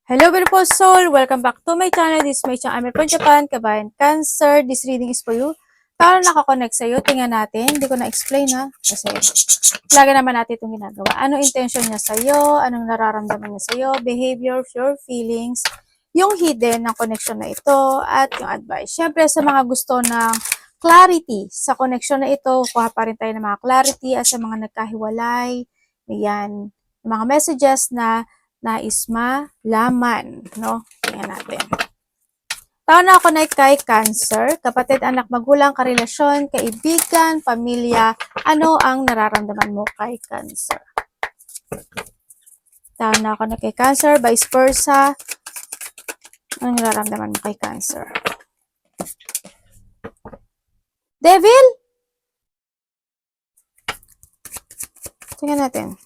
Hello beautiful soul! Welcome back to my channel. This is my channel. I'm from Japan, Kabayan Cancer. This reading is for you. Paano nakakonect sa'yo? Tingnan natin. Hindi ko na-explain ha. Kasi lagi naman natin itong ginagawa. Anong intention niya sa'yo? Anong nararamdaman niya sa'yo? Behavior, your feelings, yung hidden ng connection na ito, at yung advice. Siyempre sa mga gusto ng clarity sa connection na ito, kuha pa rin tayo ng mga clarity at sa mga nagkahiwalay. Ayan. Mga messages na nais malaman, no? Tingnan natin. Tao na ako na kay Cancer, kapatid, anak, magulang, karelasyon, kaibigan, pamilya, ano ang nararamdaman mo kay Cancer? Tao na ako na kay Cancer, vice versa, ano ang nararamdaman mo kay Cancer? Devil? Tingnan natin.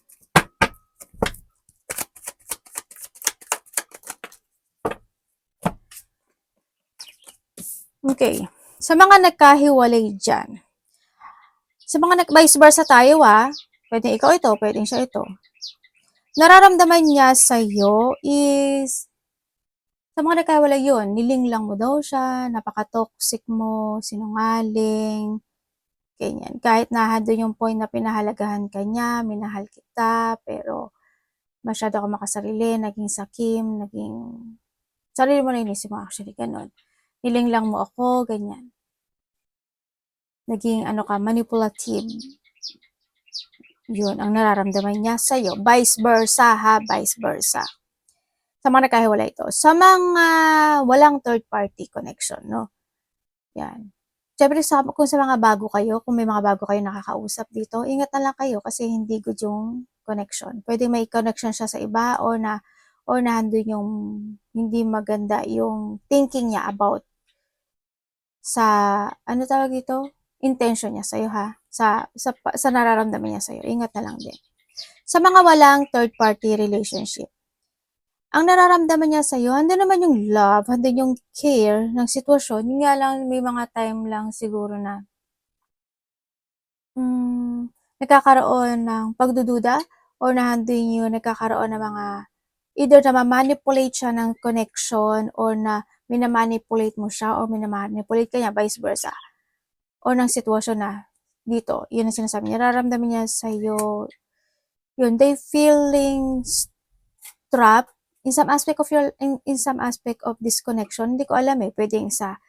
Okay. Sa mga nagkahiwalay dyan, sa mga vice versa tayo pwedeng ikaw ito, pwedeng siya ito. Nararamdaman niya sa'yo is, sa mga nagkahiwalay yun, nilinglang mo daw siya, napaka-toxic mo, sinungaling, ganyan. Kahit na doon yung point na pinahalagahan ka niya, minahal kita, pero masyado ka makasarili, naging sakim, naging, sarili mo na inisip mo actually, ganun. Nilinglang mo ako, ganyan. Naging manipulative. Yun ang nararamdaman niya sa'yo. Vice versa vice versa. Sa mga nagkahiwalay ito. Sa mga walang third party connection, no? Yan. Siyempre, kung sa mga bago kayo, kung may mga bago kayo nakakausap dito, ingat na lang kayo kasi hindi good yung connection. Pwede may connection siya sa iba or nandun yung hindi maganda yung thinking niya about sa, tawag dito? Intention niya sa'yo sa nararamdaman niya sa'yo. Ingat na lang din. Sa mga walang third party relationship, ang nararamdaman niya sa'yo, andun naman yung love, andun yung care ng sitwasyon. Yun nga lang, may mga time lang siguro na nagkakaroon ng pagdududa or nandun yung nagkakaroon ng mga either na ma-manipulate siya ng connection or na minamanipulate mo siya or minamanipulate ka niya, vice versa. O ng sitwasyon na dito, yun ang sinasabi niya. Nararamdaman niya sa'yo, yun, they feeling trapped in some aspect of this connection. Hindi ko alam pwedeng sa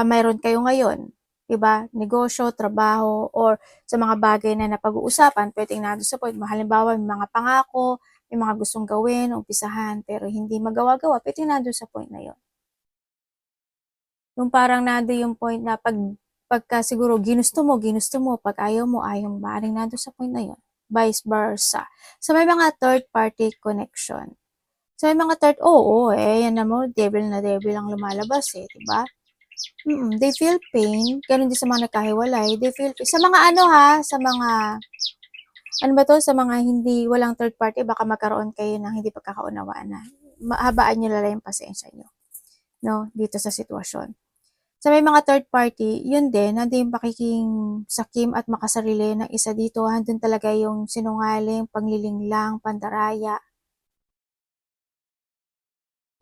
mayroon kayo ngayon, diba? Negosyo, trabaho, or sa mga bagay na napag-uusapan, pwedeng nandun sa point. Halimbawa, may mga pangako, may mga gustong gawin, umpisahan, pero hindi magawa-gawa, pwedeng nandun sa point na yun. Yung parang nandun yung point na pagka siguro ginusto mo, pag ayaw mo, maaaring nandun sa point na yun. Vice versa. So, may mga third party connection. So, may mga third, yan na mo, devil na devil ang lumalabas diba? They feel pain. Ganun din sa mga nagkahiwalay. They feel pain. Sa mga sa mga, sa mga hindi, walang third party, baka magkaroon kayo ng hindi pagkakaunawaan na. Habaan nyo lang yung pasensya nyo. No? Dito sa sitwasyon. Sa may mga third party, yun din, nandun yung pakiking sakim at makasarili ng isa dito. Nandun talaga yung sinungaling, panglilinglang, pandaraya.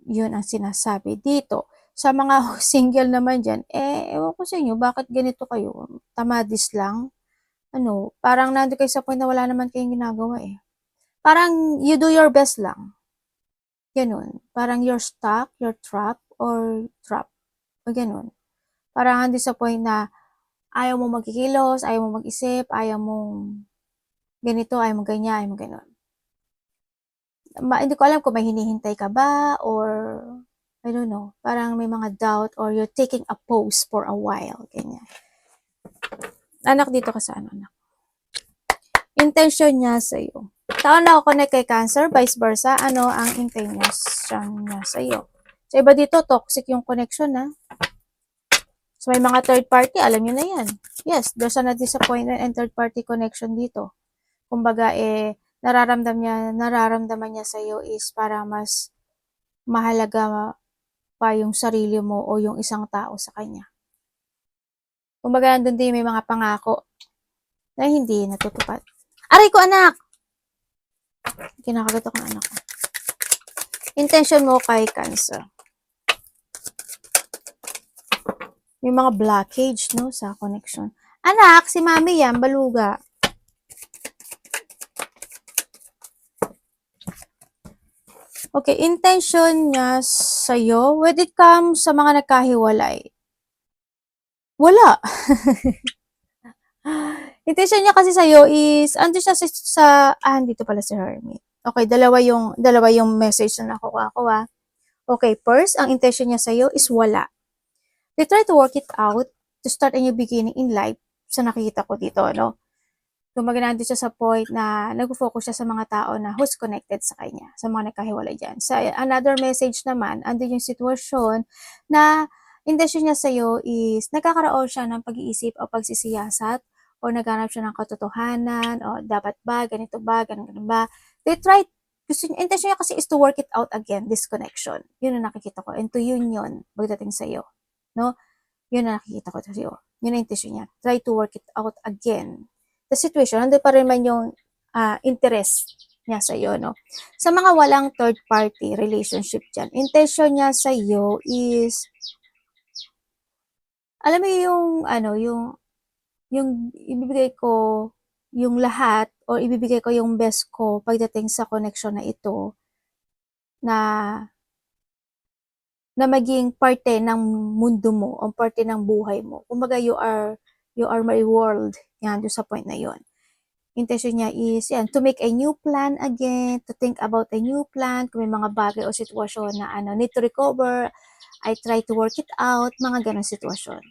Yun ang sinasabi dito. Sa mga single naman dyan, ewan ko sa inyo, bakit ganito kayo? Tamadis lang? Parang nandun kayo sa point na wala naman kayong ginagawa Parang you do your best lang. Ganun. Parang you're stuck, you're trapped, or trap. O ganun. Parang nandun sa point na ayaw mo magkikilos, ayaw mo mag-isip, ayaw mo ganito, ayaw mo ganyan, ayaw mo ganun. Hindi ko alam kung may hinihintay ka ba or I don't know, parang may mga doubt or you're taking a pause for a while, ganyan. Anak, dito ka sa anak. Intention niya sa'yo. Taon na ako connect kay Cancer, vice versa, ano ang intention niya sa'yo? So, iba dito, toxic yung connection So, may mga third party, alam niyo na yan. Yes, there's a disappointment and third party connection dito. Kumbaga, nararamdaman niya sa'yo is para mas mahalaga pa yung sarili mo o yung isang tao sa kanya. Kumbaga, nandun din may mga pangako na hindi natutupad. Aray ko, anak! Kinakagat ako ng anak ko. Intention mo kay Cancer. May mga blockage, no, sa connection. Anak, si mami yan, baluga. Okay, intention niya sa'yo, when it comes sa mga nagkahiwalay, wala. Intention niya kasi sa'yo is, ando siya dito pala si Hermit. Okay, dalawa yung message na nakuha ko, ah. Okay, first, ang intention niya sa'yo is wala. They try to work it out to start a new beginning in life sa nakikita ko dito, no? Kumbaga nandun siya sa point na nag-focus siya sa mga tao na who's connected sa kanya, sa mga nagkahiwalay dyan. Sa another message naman, andun yung sitwasyon na intention niya sa'yo is nagkakaroon siya ng pag-iisip o pagsisiyasat o naghanap siya ng katotohanan o dapat ba, ganito ba, ganun ba. They try, intention niya kasi is to work it out again, this connection. Yun ang nakikita ko. And to union, pagdating sa'yo. No? Yun ang nakikita ko sa'yo. Yun ang intention niya. Try to work it out again. The situation, nandun pa rin man yung interest niya sa iyo, no? Sa mga walang third party relationship dyan, intention niya sa iyo is, alam mo yung ibibigay ko yung lahat o ibibigay ko yung best ko pagdating sa connection na ito na maging parte ng mundo mo o parte ng buhay mo. Kumbaga, you are my world. Yan, doon sa point na yon. Intention niya is, yan, to make a new plan again, to think about a new plan, kung may mga bagay o sitwasyon na need to recover, I try to work it out, mga ganong sitwasyon.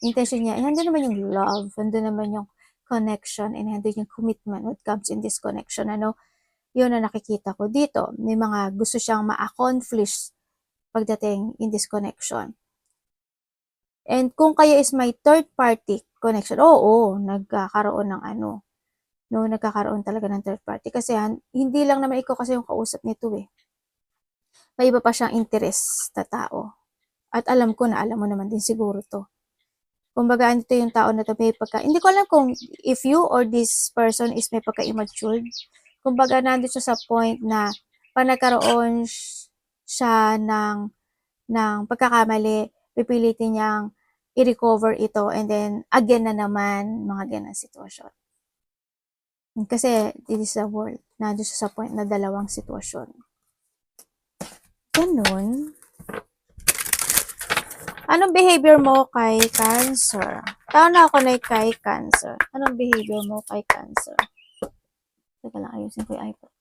Intention niya, nandun naman yung love, nandun naman yung connection, and nandun yung commitment when it comes in this connection, yun na nakikita ko dito. May mga gusto siyang ma-accomplish pagdating in this connection. And kung kayo is may third party connection, oo, nagkakaroon ng nagkakaroon talaga ng third party. Kasi hindi lang naman ikaw kasi yung kausap nito eh. May iba pa siyang interest na tao. At alam ko na alam mo naman din siguro to. Kumbaga, ito yung tao na to may hindi ko alam kung if you or this person is may pagka-immature. Kumbaga, nandito siya sa point na pag nagkaroon siya ng pagkakamali, pipilitin niyang i-recover ito and then again na naman mga ganang sitwasyon. Kasi this is a world. Nandun siya sa point na dalawang sitwasyon. Ganun. Anong behavior mo kay Cancer? Tao na ako na kay Cancer. Anong behavior mo kay Cancer? Teka lang, ayusin ko yung iPad.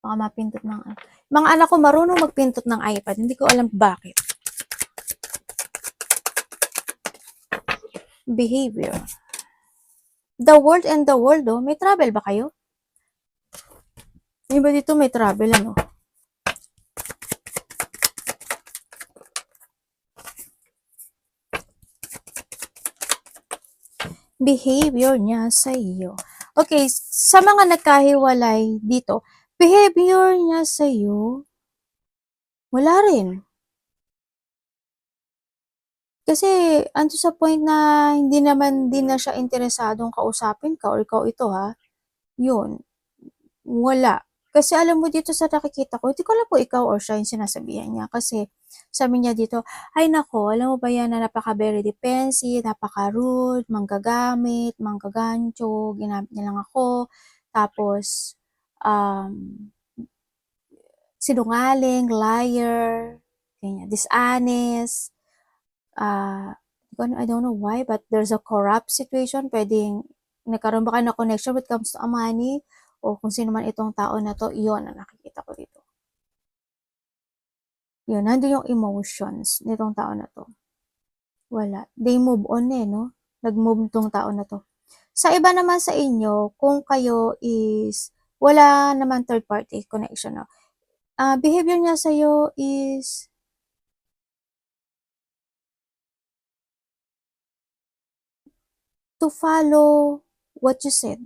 Baka mapindot ng mga anak ko marunong magpindot ng iPad. Hindi ko alam bakit. Behavior. The world and the world, oh. May travel ba kayo? May ba dito may travel, ano? Behavior niya sa iyo. Okay, sa mga nagkahiwalay dito, behavior niya sa iyo, wala rin. Kasi, anto sa point na hindi naman din na siya interesadong kausapin ka or ikaw ito, ha? Yun. Wala. Kasi alam mo dito sa nakikita ko, hindi ko alam po ikaw or siya yung sinasabihan niya. Kasi, sabi niya dito, ay nako, alam mo ba yan na napaka-very defensive, napaka-rude, manggagamit, manggagancho, ginamit niya lang ako. Tapos, sinungaling, liar, ganyan, dishonest, I don't know why, but there's a corrupt situation. Pwedeng nagkaroon ba kayo ng connection when it comes to money o kung sino man itong tao na to, iyon ang nakikita ko dito. Yun, nandun yung emotions nitong tao na to. Wala. They move on no? Nag-move tong tao na to. Sa iba naman sa inyo, kung kayo is wala naman third party connection, no? Behavior niya sa'yo is to follow what you said.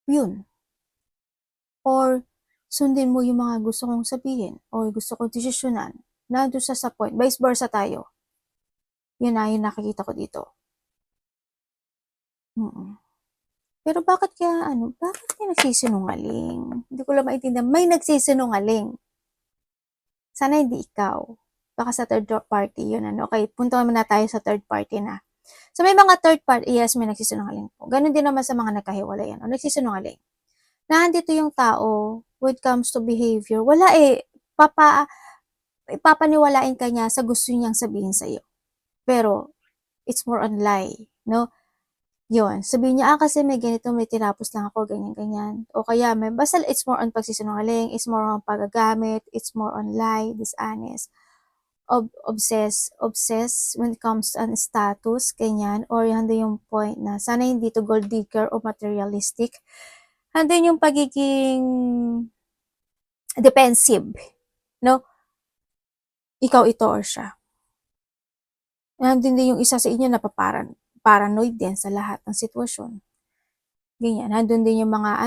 Yun. Or sundin mo yung mga gusto kong sabihin or gusto kong desisyonan. Nandun sa point. Vice versa tayo. Yun na yung nakikita ko dito. Pero bakit kaya nagsisinungaling? Hindi ko lang maintindihan. May nagsisinungaling. Sana hindi ikaw. Baka sa third party yun, ano. Okay, punta muna tayo sa third party na. So, may mga third party, yes, may nagsisinungaling po. Ganon din naman sa mga nagkahiwalay, ano, nagsisinungaling. Nandito yung tao, when it comes to behavior, wala eh, ipapaniwalain ka niya sa gusto niyang sabihin sa'yo. Pero, it's more on lie, no? Yun, sabihin niya, kasi may ganito, may tinapos lang ako, ganyan-ganyan. O kaya, basta it's more on pagsisinungaling, it's more on paggagamit, it's more on lie, dishonest, obsess when it comes to status, ganyan, or handa yung point na, sana hindi to gold digger o materialistic. Handa yung pagiging defensive, no? Ikaw ito or siya. Nandun din yung isa sa inyo na paranoid din sa lahat ng sitwasyon. Ganyan. Nandun din yung mga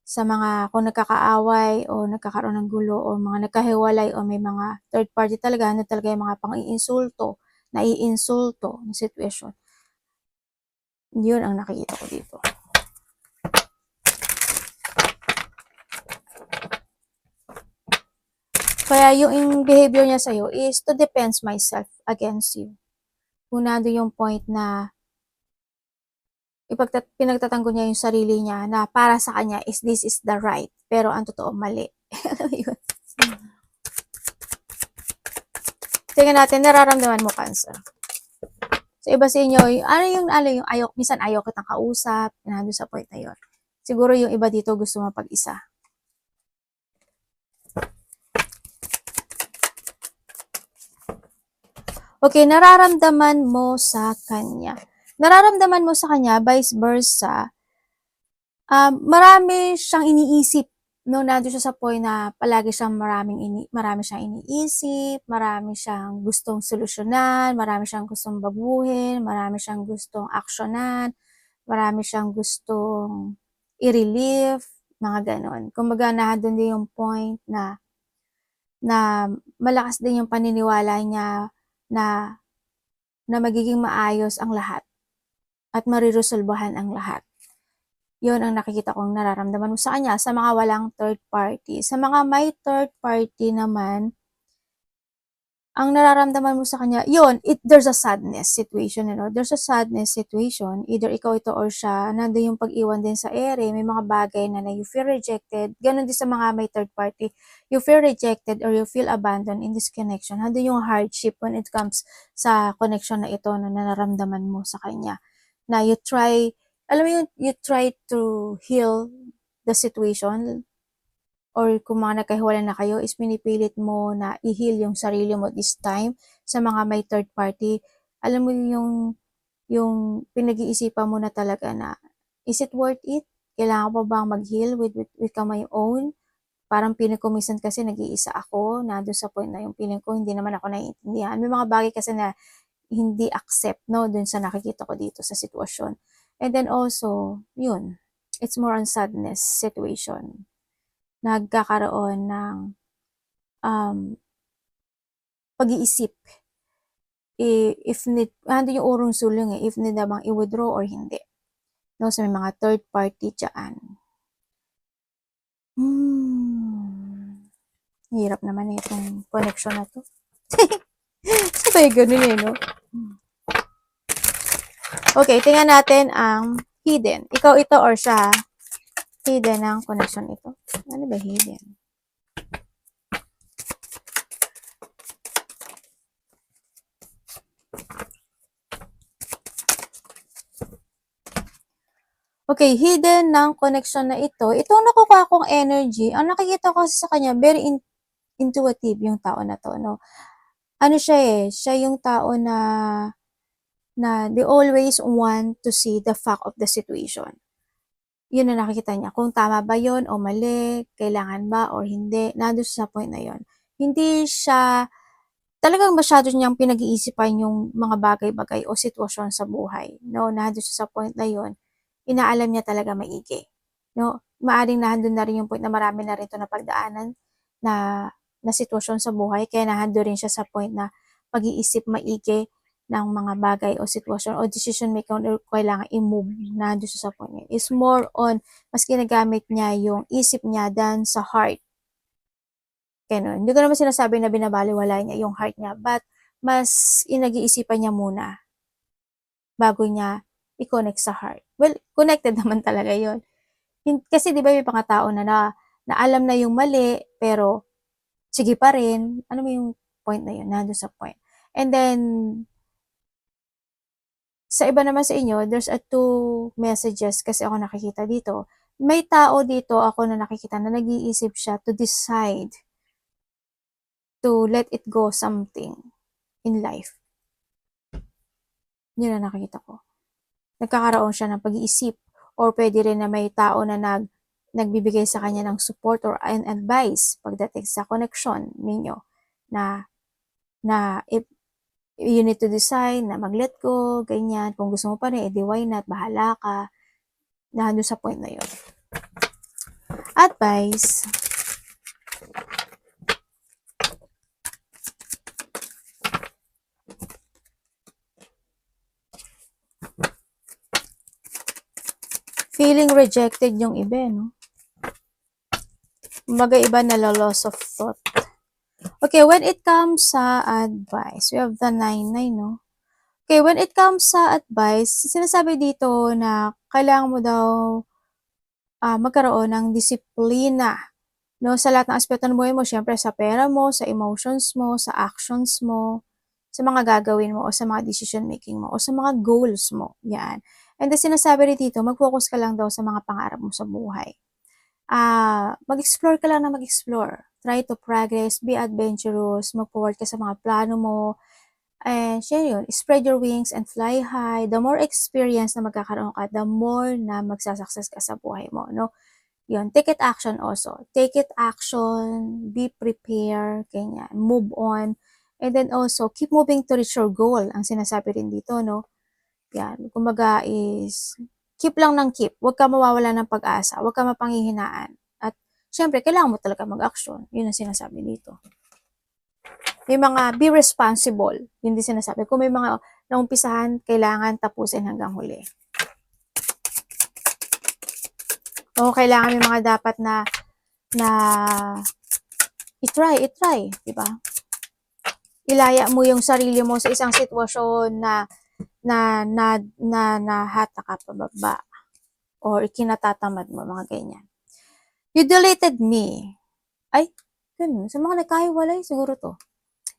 sa mga kung nagkakaaway o nagkakaroon ng gulo o mga nagkahiwalay o may mga third party talaga, talaga yung mga pang-iinsulto, naiinsulto ng sitwasyon. Yun ang nakikita ko dito. Kaya yung behavior niya sa'yo is to defend myself against you. Kung nando yung point na pinagtatanggol niya yung sarili niya na para sa kanya is this is the right, pero ang totoo mali. Yun. Tingnan natin, nararamdaman mo, Cancer. So, iba sa inyo, yung minsan ayaw kitang kausap, nandun sa point na yun. Siguro yung iba dito gusto mapag-isa. Okay, nararamdaman mo sa kanya. Nararamdaman mo sa kanya, vice versa, marami siyang iniisip, no, nandun siya sa point na palagi siyang marami siyang iniisip, marami siyang gustong solusyonan, marami siyang gustong baguhin, marami siyang gustong aksyonan, marami siyang gustong i-relieve, mga ganon. Kumbaga, nandun din yung point na malakas din yung paniniwala niya na magiging maayos ang lahat at mariresolbahan ang lahat. Yun ang nakikita kong nararamdaman mo sa kanya, sa mga walang third party. Sa mga may third party naman, ang nararamdaman mo sa kanya, yun, there's a sadness situation, you know? There's a sadness situation. Either ikaw ito or siya, nandun yung pag-iwan din sa ere, may mga bagay na you feel rejected. Ganon din sa mga may third party. You feel rejected or you feel abandoned in this connection. Nandun yung hardship when it comes sa connection na ito na nararamdaman mo sa kanya. Na you try to heal the situation, or kung mga nagkahiwalay na kayo, is pinipilit mo na i-heal yung sarili mo this time. Sa mga may third party, alam mo yung pinag-iisipan mo na talaga na, is it worth it? Kailangan pa bang mag-heal with my own? Parang piling ko minsan kasi nag-iisa ako, na doon sa point na yung piling ko, hindi naman ako naiintindihan. May mga bagay kasi na hindi accept, no, dun sa nakikita ko dito sa sitwasyon. And then also, yun, it's more on sadness situation. Nagkakaroon ng pag-iisip. If need, yung urong sulong if need na bang i-withdraw or hindi. No, sa may mga third party dyan. Hirap naman itong connection na to. Sabay ganun no? Okay, tingnan natin ang hidden. Ikaw ito or siya. Hidden ang connection ito. Ano ba hidden? Okay, hidden ng connection na ito. Itong nakukuha kong energy, ang nakikita ko kasi sa kanya, very intuitive yung tao na to, no? Ano siya siya yung tao na they always want to see the fact of the situation. Yun na nakikita niya. Kung tama ba yun o mali, kailangan ba or hindi, nandun sa point na yun. Hindi siya talagang masyado niyang pinag-iisipan yung mga bagay-bagay o sitwasyon sa buhay. No, nandun siya sa point na yun, inaalam niya talaga maigi. No, maaring nandun na rin yung point na marami na rin ito na pagdaanan na sitwasyon sa buhay, kaya nandun rin siya sa point na pag-iisip maigi ng mga bagay o sitwasyon o decision making o kailangan i-move na doon sa point niya is more on mas ginagamit niya yung isip niya than sa heart. Ganun. Hindi ko naman sinasabi na binabaliwala niya yung heart niya, but mas inag-iisipan niya muna bago niya i-connect sa heart. Well, connected naman talaga yon. Kasi di ba may mga tao na alam na yung mali, pero sige pa rin. Ano mo yung point na yun? Nandun sa point. And then, sa iba naman sa inyo, there's a two messages kasi ako nakikita dito. May tao dito ako na nakikita na nag-iisip siya to decide to let it go something in life. Yun na nakikita ko. Nagkakaroon siya ng pag-iisip or pwede rin na may tao na nagbibigay sa kanya ng support or an advice pagdating sa connection ninyo na if you need to decide na mag-let go, ganyan. Kung gusto mo pa rin, edi why not, bahala ka. Nandun sa point na yun. Advice. Feeling rejected yung iba, no? Kumbaga iba na loss of thought. Okay, when it comes sa advice, we have the 9-9, no? Okay, when it comes sa advice, sinasabi dito na kailangan mo daw magkaroon ng disiplina, no? Sa lahat ng aspeto ng buhay mo, syempre sa pera mo, sa emotions mo, sa actions mo, sa mga gagawin mo, o sa mga decision making mo, o sa mga goals mo. Yan. And then sinasabi rin dito, mag-focus ka lang daw sa mga pangarap mo sa buhay. Mag-explore ka lang na mag-explore. Try to progress, be adventurous, mag-forward ka sa mga plano mo, and share yun, spread your wings and fly high. The more experience na magkakaroon ka, the more na magsasucess ka sa buhay mo, no? Yun, take it action also. Take it action, be prepared, ganyan, move on. And then also, keep moving to reach your goal. Ang sinasabi rin dito, no? Yan, kumbaga is, keep lang ng keep. Huwag ka mawawala ng pag-asa. Huwag ka mapanghihinaan. At, syempre, kailangan mo talaga mag-action. Yun ang sinasabi dito. May mga be responsible. Yun din sinasabi. Kung may mga naumpisahan, kailangan tapusin hanggang huli. O kailangan may mga dapat na i-try, di ba? Ilaya mo yung sarili mo sa isang sitwasyon na hata ka pababa or kinatatamad mo, mga ganyan. You deleted me. Ay, ganun. Sa mga nagkahiwalay, siguro to.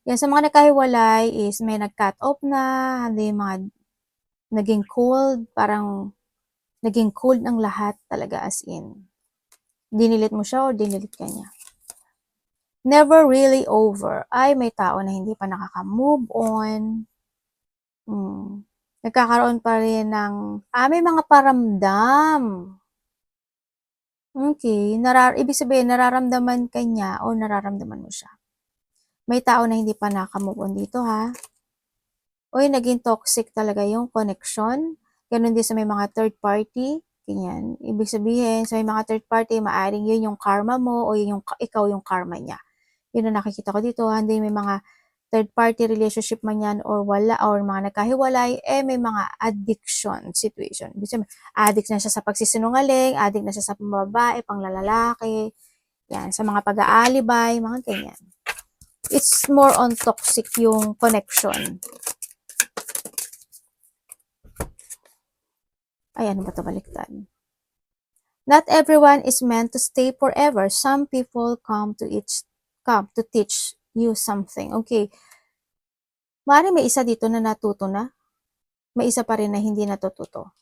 Yan, sa mga nagkahiwalay is may nag-cut off na, hindi mga naging cold, parang naging cold ang lahat talaga, as in. Dinilit mo siya or dinilit ka niya. Never really over. Ay, may tao na hindi pa nakaka-move on. Nagkakaroon pa rin ng, may mga paramdam. Okay, ibig sabihin, nararamdaman ka niya o nararamdaman mo siya. May tao na hindi pa nakaka-move on dito, ha? Uy, naging toxic talaga yung connection. Ganun din sa may mga third party. Ganyan. Ibig sabihin, sa may mga third party, maaring yun yung karma mo o yun yung, ikaw yung karma niya. Yun ang nakikita ko dito. Hindi may mga third party relationship man yan or wala, or mga nagkahiwalay, may mga addiction situation. Ibig sabihin, addict na siya sa pagsisinungaling, addict na siya sa pambabae, panglalalaki, yan, sa mga pag-aalibay, mga ganyan. It's more on toxic yung connection. Ay, ano ba ito, baliktad? Not everyone is meant to stay forever. Some people come to teach you something. Okay. Maaaring may isa dito na natuto na. May isa pa rin na hindi natututo.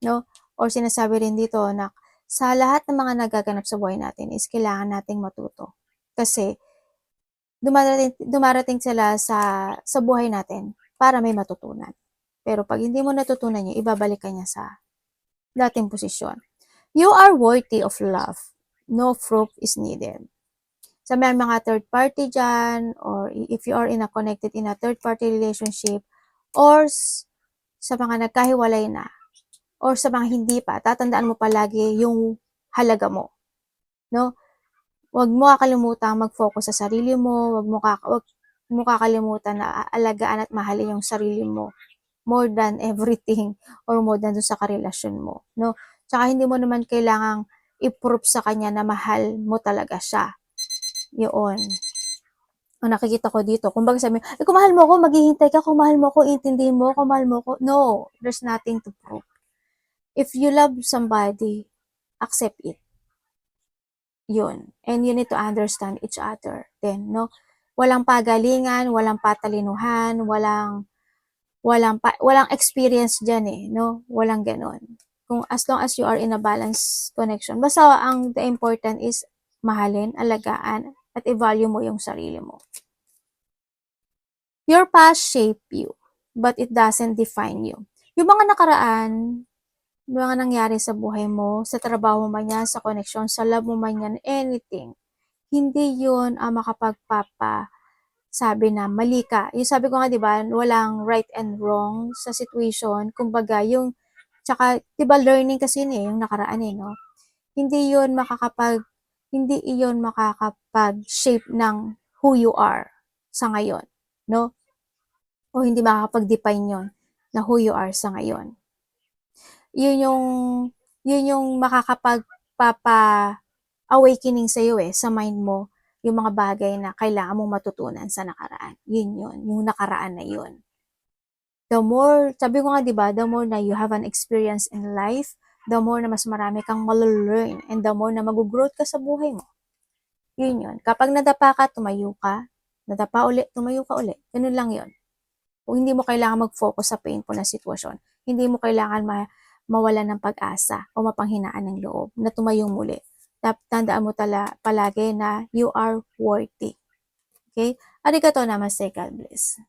No? Or sinasabi rin dito na sa lahat ng mga nagaganap sa buhay natin is kailangan nating matuto. Kasi dumarating sila sa buhay natin para may matutunan. Pero pag hindi mo natutunan niya, ibabalik ka niya sa dating posisyon. You are worthy of love. No proof is needed. Sa may mga third party dyan, or if you are in a third party relationship, or sa mga nagkahiwalay na, or sa mga hindi pa, tatandaan mo palagi yung halaga mo. No? Huwag mo kakalimutang mag-focus sa sarili mo, huwag mo kakalimutan na aalagaan at mahalin yung sarili mo more than everything or more than dun sa karelasyon mo, no? Tsaka hindi mo naman kailangang i-prove sa kanya na mahal mo talaga siya. Yun. Ang nakikita ko dito, kumbaga sabi mo, kung mahal mo ako, maghihintay ka, kung mahal mo ako, intindihin mo, kung mahal mo ako. No, there's nothing to prove. If you love somebody, accept it. Yun. And you need to understand each other then, no? Walang pagalingan, walang patalinuhan, walang experience diyan eh, no? Walang ganon. Kung as long as you are in a balanced connection. Basta ang the important is mahalin, alagaan, at i-value mo yung sarili mo. Your past shape you, but it doesn't define you. Yung mga nakaraan, yung mga nangyari sa buhay mo, sa trabaho man yan, sa connection, sa love mo man yan, anything, hindi yun ang sabi na mali ka. Yung sabi ko nga, di ba, walang right and wrong sa situation. Kumbaga, yung, tsaka, di ba, learning kasi yun eh, yung nakaraan eh, no? Hindi iyon makakapag-shape ng who you are sa ngayon, no? O hindi makakapag-define yon na who you are sa ngayon. Yun yung, yun yung makakapagpapa-awakening sa'yo eh, sa mind mo, yung mga bagay na kailangan mong matutunan sa nakaraan. Yun, yung nakaraan na yun. The more, sabi ko nga diba, the more na you have an experience in life, the more na mas marami kang mal-learn, and the more na mag-growth ka sa buhay mo. Yun yun. Kapag nadapa ka, tumayo ka. Nadapa ulit, tumayo ka ulit. Ganun lang yun. Kung hindi mo kailangan mag-focus sa painful na sitwasyon, hindi mo kailangan mawala ng pag-asa o mapanghinaan ng loob na tumayong muli. Tandaan mo palagi na you are worthy. Okay? Arigatou namaste, God bless.